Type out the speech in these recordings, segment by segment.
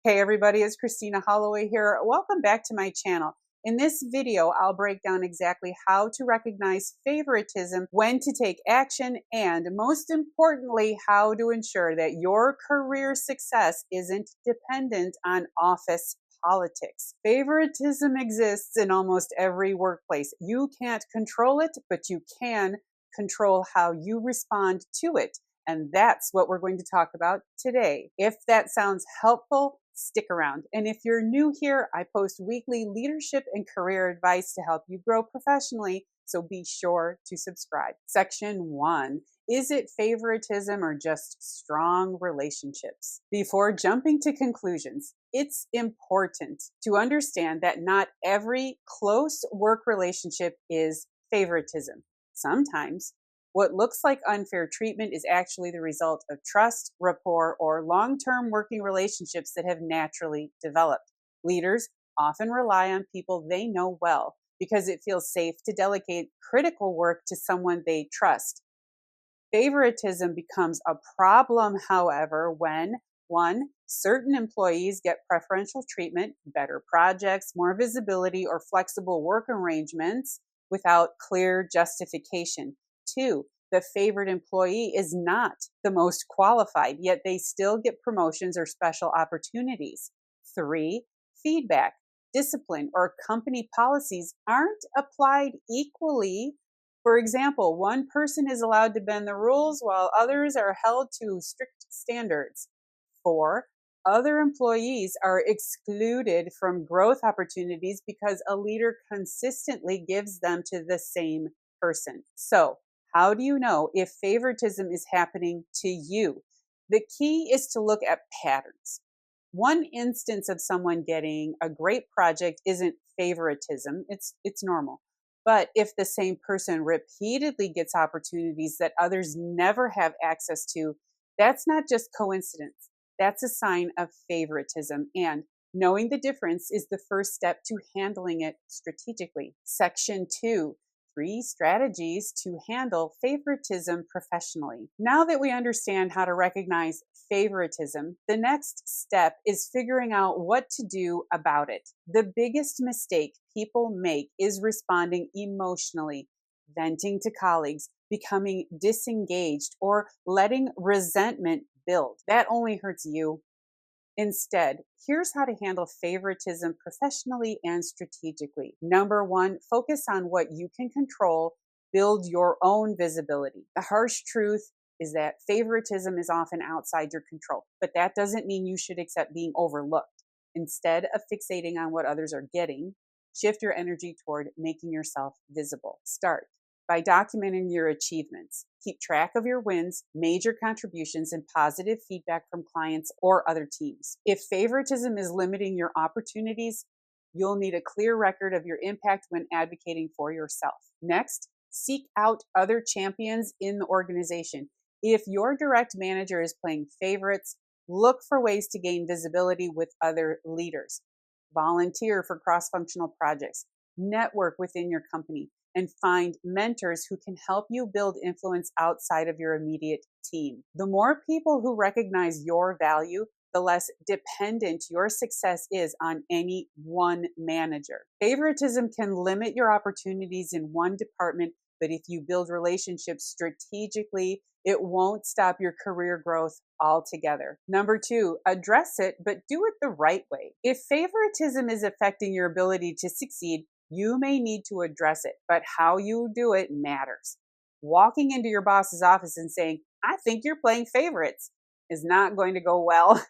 Hey everybody, it's Christina Holloway here. Welcome back to my channel. In this video, I'll break down exactly how to recognize favoritism, when to take action, and most importantly, how to ensure that your career success isn't dependent on office politics. Favoritism exists in almost every workplace. You can't control it, but you can control how you respond to it. And that's what we're going to talk about today. If that sounds helpful, stick around. And if you're new here, I post weekly leadership and career advice to help you grow professionally, so be sure to subscribe. Section 1. Is it favoritism or just strong relationships? Before jumping to conclusions, it's important to understand that not every close work relationship is favoritism. Sometimes what looks like unfair treatment is actually the result of trust, rapport, or long-term working relationships that have naturally developed. Leaders often rely on people they know well because it feels safe to delegate critical work to someone they trust. Favoritism becomes a problem, however, when 1. Certain employees get preferential treatment, better projects, more visibility, or flexible work arrangements without clear justification. 2. The favored employee is not the most qualified, yet they still get promotions or special opportunities. 3. Feedback, discipline, or company policies aren't applied equally. For example, one person is allowed to bend the rules while others are held to strict standards. 4. Other employees are excluded from growth opportunities because a leader consistently gives them to the same person. So, how do you know if favoritism is happening to you? The key is to look at patterns. One instance of someone getting a great project isn't favoritism, it's normal. But if the same person repeatedly gets opportunities that others never have access to, that's not just coincidence. That's a sign of favoritism, and knowing the difference is the first step to handling it strategically. Section 2. 3 strategies to handle favoritism professionally. Now that we understand how to recognize favoritism, the next step is figuring out what to do about it. The biggest mistake people make is responding emotionally, venting to colleagues, becoming disengaged, or letting resentment build. That only hurts you. Instead, here's how to handle favoritism professionally and strategically. Number 1, focus on what you can control. Build your own visibility. The harsh truth is that favoritism is often outside your control, but that doesn't mean you should accept being overlooked. Instead of fixating on what others are getting, shift your energy toward making yourself visible. Start by documenting your achievements. Keep track of your wins, major contributions, and positive feedback from clients or other teams. If favoritism is limiting your opportunities, you'll need a clear record of your impact when advocating for yourself. Next, seek out other champions in the organization. If your direct manager is playing favorites, look for ways to gain visibility with other leaders. Volunteer for cross-functional projects. Network within your company, and find mentors who can help you build influence outside of your immediate team. The more people who recognize your value, the less dependent your success is on any one manager. Favoritism can limit your opportunities in one department, but if you build relationships strategically, it won't stop your career growth altogether. Number 2, address it, but do it the right way. If favoritism is affecting your ability to succeed, you may need to address it, but how you do it matters. Walking into your boss's office and saying, "I think you're playing favorites," is not going to go well.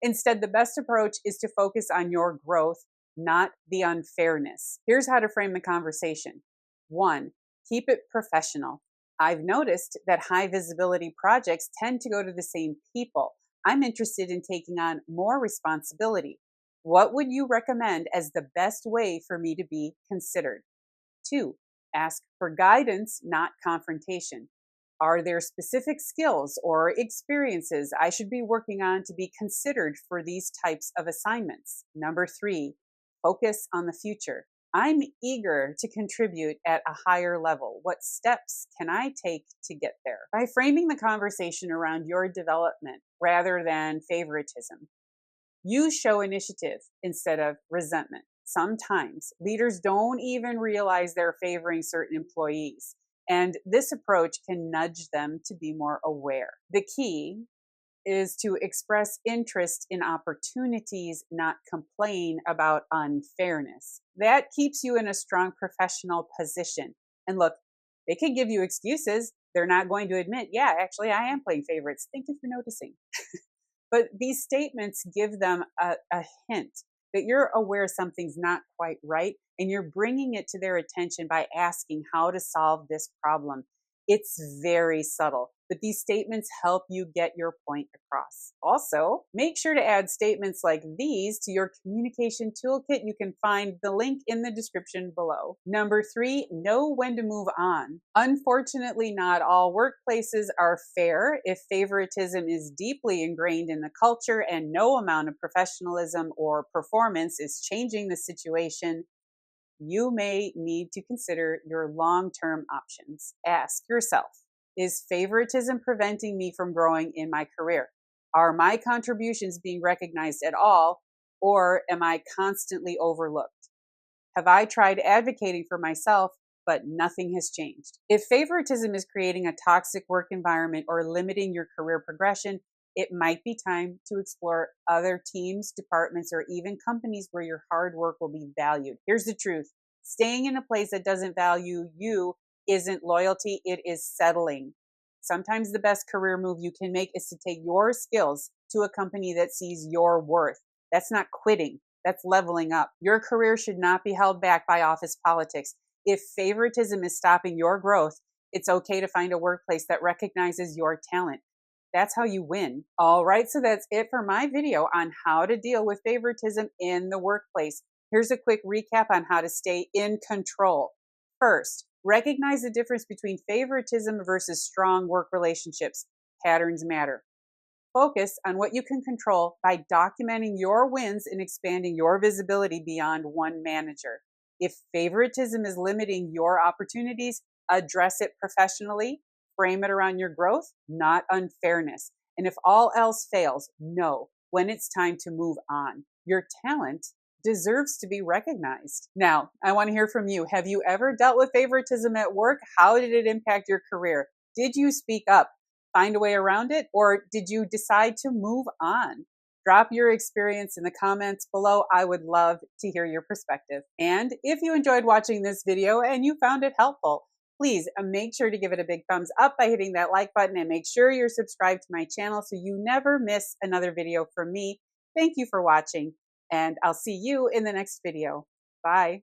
Instead, the best approach is to focus on your growth, not the unfairness. Here's how to frame the conversation. 1, keep it professional. I've noticed that high visibility projects tend to go to the same people. I'm interested in taking on more responsibility. What would you recommend as the best way for me to be considered? 2, ask for guidance, not confrontation. Are there specific skills or experiences I should be working on to be considered for these types of assignments? Number 3, focus on the future. I'm eager to contribute at a higher level. What steps can I take to get there? By framing the conversation around your development rather than favoritism, You show initiative instead of resentment. Sometimes leaders don't even realize they're favoring certain employees, and this approach can nudge them to be more aware. The key is to express interest in opportunities, not complain about unfairness. That keeps you in a strong professional position. And look, they can give you excuses. They're not going to admit, yeah, actually, I am playing favorites. Thank you for noticing. But these statements give them a hint that you're aware something's not quite right, and you're bringing it to their attention by asking how to solve this problem. It's very subtle, but these statements help you get your point across. Also, make sure to add statements like these to your communication toolkit. You can find the link in the description below. Number 3, know when to move on. Unfortunately, not all workplaces are fair. If favoritism is deeply ingrained in the culture and no amount of professionalism or performance is changing the situation, you may need to consider your long-term options. Ask yourself, is favoritism preventing me from growing in my career? Are my contributions being recognized at all, or am I constantly overlooked? Have I tried advocating for myself, but nothing has changed? If favoritism is creating a toxic work environment or limiting your career progression, it might be time to explore other teams, departments, or even companies where your hard work will be valued. Here's the truth. Staying in a place that doesn't value you isn't loyalty, it is settling. Sometimes the best career move you can make is to take your skills to a company that sees your worth. That's not quitting, that's leveling up. Your career should not be held back by office politics. If favoritism is stopping your growth, it's okay to find a workplace that recognizes your talent. That's how you win. All right, so that's it for my video on how to deal with favoritism in the workplace. Here's a quick recap on how to stay in control. First, recognize the difference between favoritism versus strong work relationships. Patterns matter. Focus on what you can control by documenting your wins and expanding your visibility beyond one manager. If favoritism is limiting your opportunities, address it professionally. Frame it around your growth, not unfairness. And if all else fails, know when it's time to move on. Your talent deserves to be recognized. Now, I want to hear from you. Have you ever dealt with favoritism at work? How did it impact your career? Did you speak up, find a way around it, or did you decide to move on? Drop your experience in the comments below. I would love to hear your perspective. And if you enjoyed watching this video and you found it helpful, please make sure to give it a big thumbs up by hitting that like button, and make sure you're subscribed to my channel so you never miss another video from me. Thank you for watching, and I'll see you in the next video. Bye.